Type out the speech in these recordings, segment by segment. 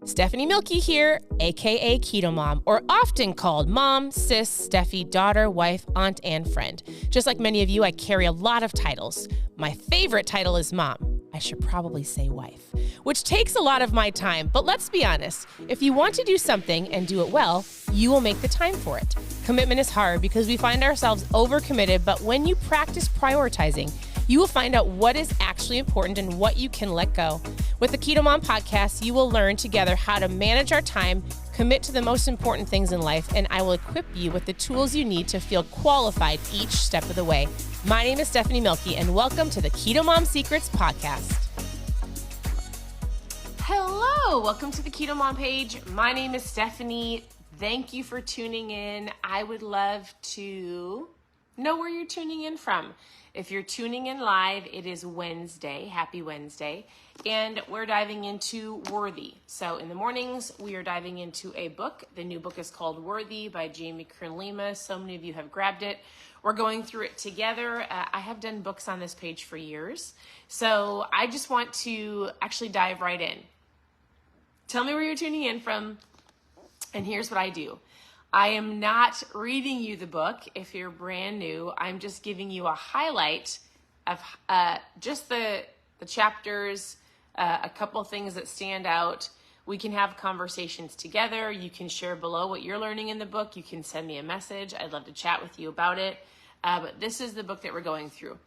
Stephanie Milky here, aka KetoMOM, or often called mom, sis, Steffi, daughter, wife, aunt, and friend. Just like many of you, I carry a lot of titles. My favorite title is mom. I should probably say wife, which takes a lot of my time. But let's be honest, if you want to do something and do it well, you will make the time for it. Commitment is hard because we find ourselves overcommitted, but when you practice prioritizing, you will find out what is actually important and what you can let go. With the KetoMOM podcast, you will learn together how to manage our time, commit to the most important things in life, and I will equip you with the tools you need to feel qualified each step of the way. My name is Stephanie Milky, and welcome to the KetoMOM Secrets podcast. Hello, welcome to the KetoMOM page. My name is Stephanie. Thank you for tuning in. I would love to know where you're tuning in from. If you're tuning in live, it is Wednesday. Happy Wednesday. And we're diving into WORHTY. So in the mornings, we are diving into a book. The new book is called WORHTY by Jamie Kern-Lima. So many of you have grabbed it. We're going through it together. I have done books on this page for years. So I just want to actually dive right in. Tell me where you're tuning in from. And here's what I do. I am not reading you the book. If you're brand new, I'm just giving you a highlight of just the chapters, a couple things that stand out. We can have conversations together. You can share below what you're learning in the book. You can send me a message. I'd love to chat with you about it. But this is the book that we're going through.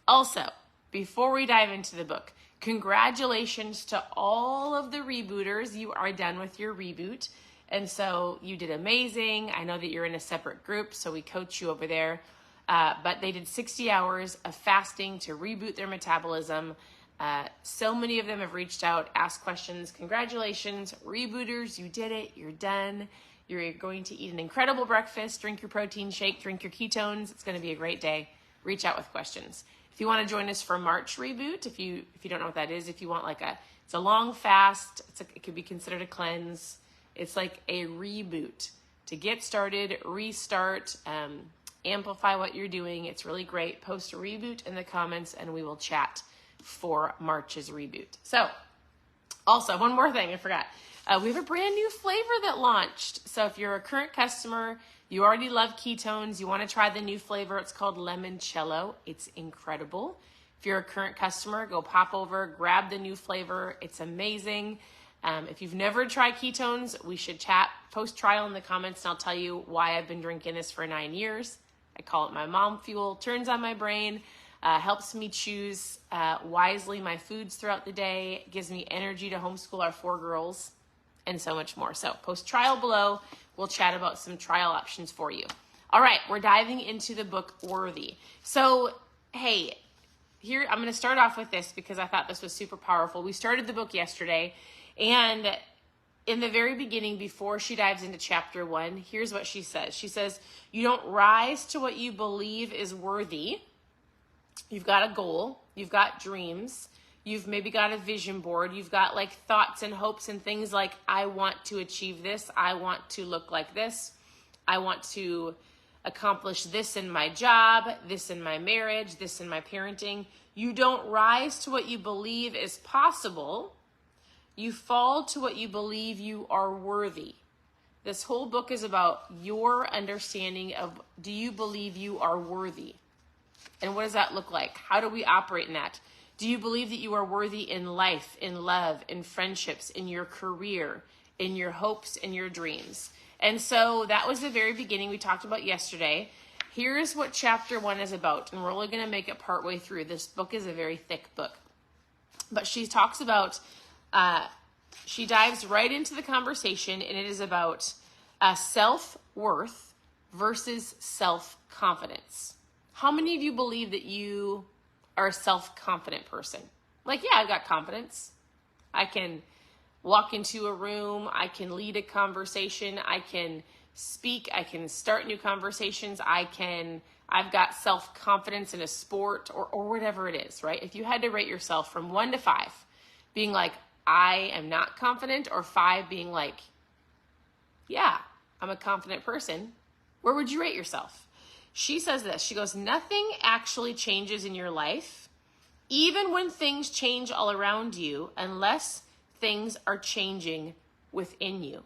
Also, before we dive into the book, congratulations to all of the rebooters. You are done with your reboot. And so you did amazing. I know that you're in a separate group, so we coach you over there. But they did 60 hours of fasting to reboot their metabolism. So many of them have reached out, asked questions. Congratulations, rebooters, you did it. You're done. You're going to eat an incredible breakfast, drink your protein shake, drink your ketones. It's going to be a great day. Reach out with questions. If you want to join us for March reboot, if you don't know what that is, if you want it's a long fast, it could be considered a cleanse. It's like a reboot to get started, restart, amplify what you're doing. It's really great. Post a reboot in the comments and we will chat for March's reboot. So also one more thing I forgot. We have a brand new flavor that launched. So if you're a current customer, you already love ketones, you want to try the new flavor. It's called Limoncello. It's incredible. If you're a current customer, go pop over, grab the new flavor. It's amazing. If you've never tried ketones, we should chat. Post trial in the comments and I'll tell you why I've been drinking this for 9 years. I call it my mom fuel. Turns on my brain, helps me choose wisely my foods throughout the day, gives me energy to homeschool our 4 girls, and so much more. So post trial below. We'll chat about some trial options for you. All right, we're diving into the book WORHTY. So, hey, here I'm going to start off with this because I thought this was super powerful. We started the book yesterday. And in the very beginning, before she dives into chapter 1, here's what she says. She says, you don't rise to what you believe is worthy. You've got a goal. You've got dreams. You've maybe got a vision board. You've got like thoughts and hopes and things like, I want to achieve this. I want to look like this. I want to accomplish this in my job, this in my marriage, this in my parenting. You don't rise to what you believe is possible. You fall to what you believe you are worthy. This whole book is about your understanding of, do you believe you are worthy? And what does that look like? How do we operate in that? Do you believe that you are worthy in life, in love, in friendships, in your career, in your hopes, in your dreams? And so that was the very beginning we talked about yesterday. Here's what chapter 1 is about. And we're only going to make it partway through. This book is a very thick book. But she talks about she dives right into the conversation, and it is about self-worth versus self-confidence. How many of you believe that you are a self-confident person? Like, yeah, I've got confidence. I can walk into a room. I can lead a conversation. I can speak. I can start new conversations. I've got self-confidence in a sport or whatever it is, right? If you had to rate yourself from 1 to 5, being like, I am not confident, or 5 being like, yeah, I'm a confident person, where would you rate yourself? She says this. She goes, nothing actually changes in your life, even when things change all around you, unless things are changing within you.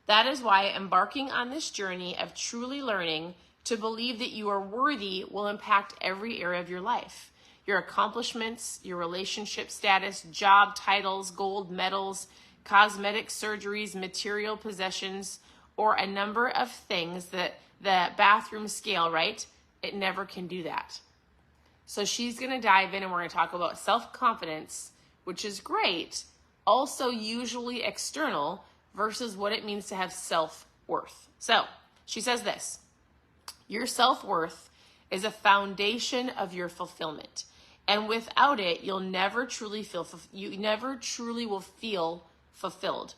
That is why embarking on this journey of truly learning to believe that you are worthy will impact every area of your life. Your accomplishments, your relationship status, job titles, gold medals, cosmetic surgeries, material possessions, or a number of things that the bathroom scale, right? It never can do that. So she's going to dive in and we're going to talk about self-confidence, which is great, also usually external versus what it means to have self-worth. So she says this, your self-worth is a foundation of your fulfillment. And without it, you never truly will feel fulfilled.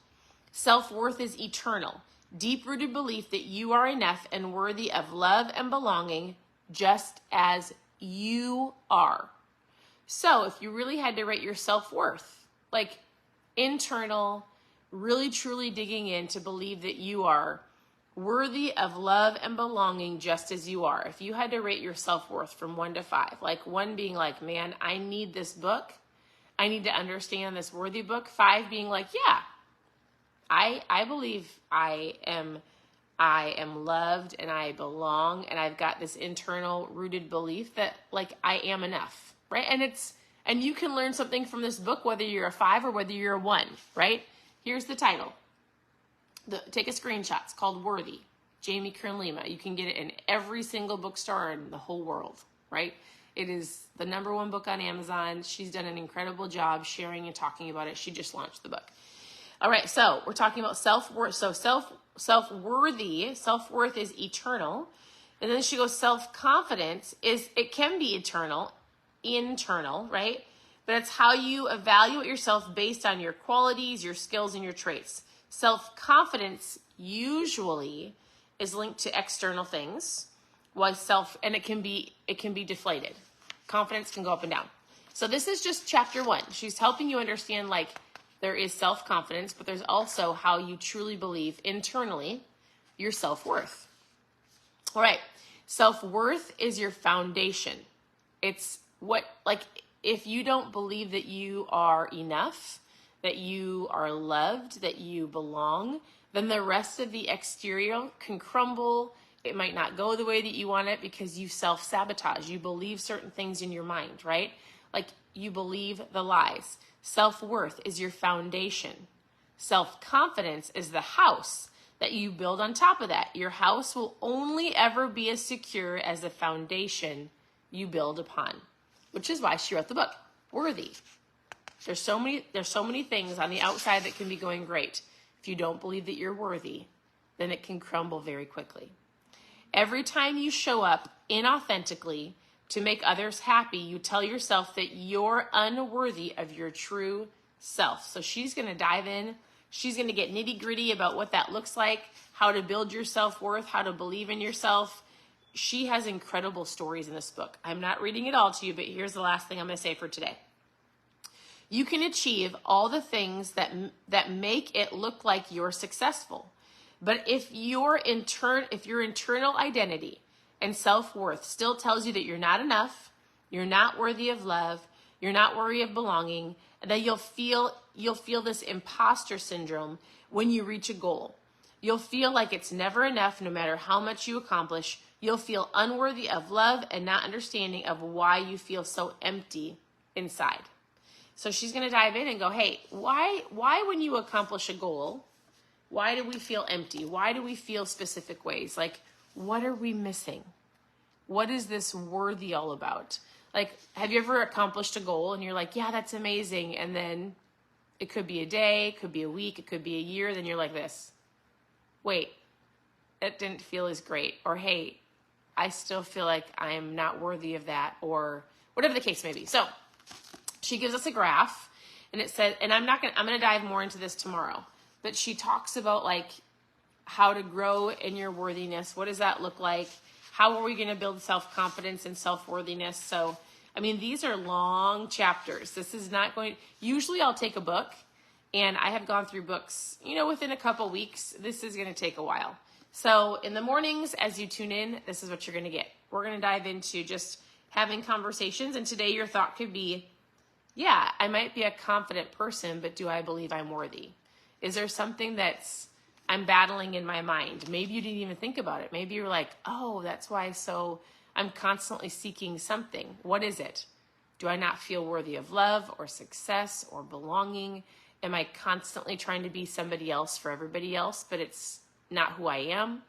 Self-worth is eternal, deep-rooted belief that you are enough and worthy of love and belonging just as you are. So if you really had to rate your self-worth, like internal, really truly digging in to believe that you are worthy of love and belonging just as you are. If you had to rate your self-worth from 1 to 5, like 1 being like, man, I need this book. I need to understand this worthy book. 5 being like, yeah, I believe I am loved and I belong and I've got this internal rooted belief that like I am enough, right? And you can learn something from this book, whether you're a 5 or whether you're a 1, right? Here's the title. Take a screenshot. It's called Worthy. Jamie Kern Lima. You can get it in every single bookstore in the whole world, right? It is the #1 book on Amazon. She's done an incredible job sharing and talking about it. She just launched the book. All right, so we're talking about self-worth. So self-worth is eternal. And then she goes, self-confidence it can be internal, right? But it's how you evaluate yourself based on your qualities, your skills, and your traits. Self-confidence usually is linked to external things, and it can be deflated. Confidence can go up and down. So this is just chapter 1. She's helping you understand like there is self-confidence, but there's also how you truly believe internally your self-worth. All right. Self-worth is your foundation. It's if you don't believe that you are enough, that you are loved, that you belong, then the rest of the exterior can crumble. It might not go the way that you want it because you self-sabotage. You believe certain things in your mind, right? Like you believe the lies. Self-worth is your foundation. Self-confidence is the house that you build on top of that. Your house will only ever be as secure as the foundation you build upon, which is why she wrote the book, Worthy. There's so many things on the outside that can be going great. If you don't believe that you're worthy, then it can crumble very quickly. Every time you show up inauthentically to make others happy, you tell yourself that you're unworthy of your true self. So she's going to dive in. She's going to get nitty-gritty about what that looks like, how to build your self-worth, how to believe in yourself. She has incredible stories in this book. I'm not reading it all to you, but here's the last thing I'm going to say for today. You can achieve all the things that make it look like you're successful. But if your internal identity and self-worth still tells you that you're not enough, you're not worthy of love, you're not worthy of belonging, and that you'll feel this imposter syndrome when you reach a goal. You'll feel like it's never enough no matter how much you accomplish. You'll feel unworthy of love and not understanding of why you feel so empty inside. So she's going to dive in and go, hey, why when you accomplish a goal, why do we feel empty? Why do we feel specific ways? Like, what are we missing? What is this worthy all about? Like, have you ever accomplished a goal and you're like, yeah, that's amazing. And then it could be a day, it could be a week, it could be a year. Then you're like this, wait, it didn't feel as great. Or, hey, I still feel like I'm not worthy of that, or whatever the case may be. So she gives us a graph, and it said, and I'm going to dive more into this tomorrow, but she talks about like how to grow in your worthiness. What does that look like? How are we going to build self-confidence and self-worthiness? So, I mean, these are long chapters. This is not going, usually I'll take a book, and I have gone through books, within a couple weeks. This is going to take a while. So in the mornings, as you tune in, this is what you're going to get. We're going to dive into just having conversations. And today your thought could be, yeah, I might be a confident person, but do I believe I'm worthy? Is there something I'm battling in my mind? Maybe you didn't even think about it. Maybe you're like, oh, that's why I'm constantly seeking something. What is it? Do I not feel worthy of love or success or belonging? Am I constantly trying to be somebody else for everybody else, but it's not who I am?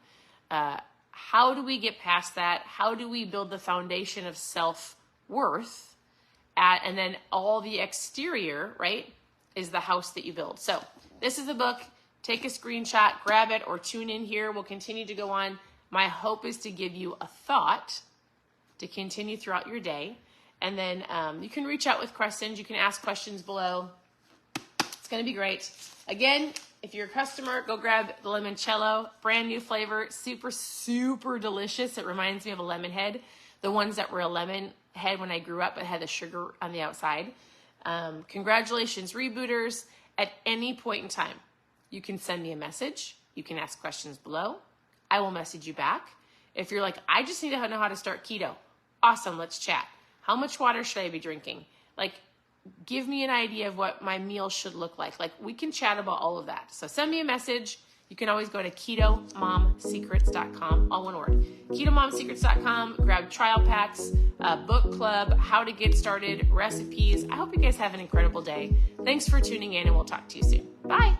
How do we get past that? How do we build the foundation of self-worth? And then all the exterior, right, is the house that you build. So this is the book. Take a screenshot, grab it, or tune in here. We'll continue to go on. My hope is to give you a thought to continue throughout your day. And then you can reach out with questions. You can ask questions below. It's going to be great. Again, if you're a customer, go grab the limoncello, brand new flavor, super, super delicious. It reminds me of a lemon head. The ones that were a lemon head when I grew up, but had the sugar on the outside. Congratulations, rebooters. At any point in time, you can send me a message. You can ask questions below. I will message you back. If you're like, I just need to know how to start keto. Awesome, let's chat. How much water should I be drinking? Like, give me an idea of what my meal should look like. Like, we can chat about all of that. So send me a message. You can always go to KetoMomSecrets.com, all one word. KetoMomSecrets.com, grab trial packs, book club, how to get started, recipes. I hope you guys have an incredible day. Thanks for tuning in, and we'll talk to you soon. Bye.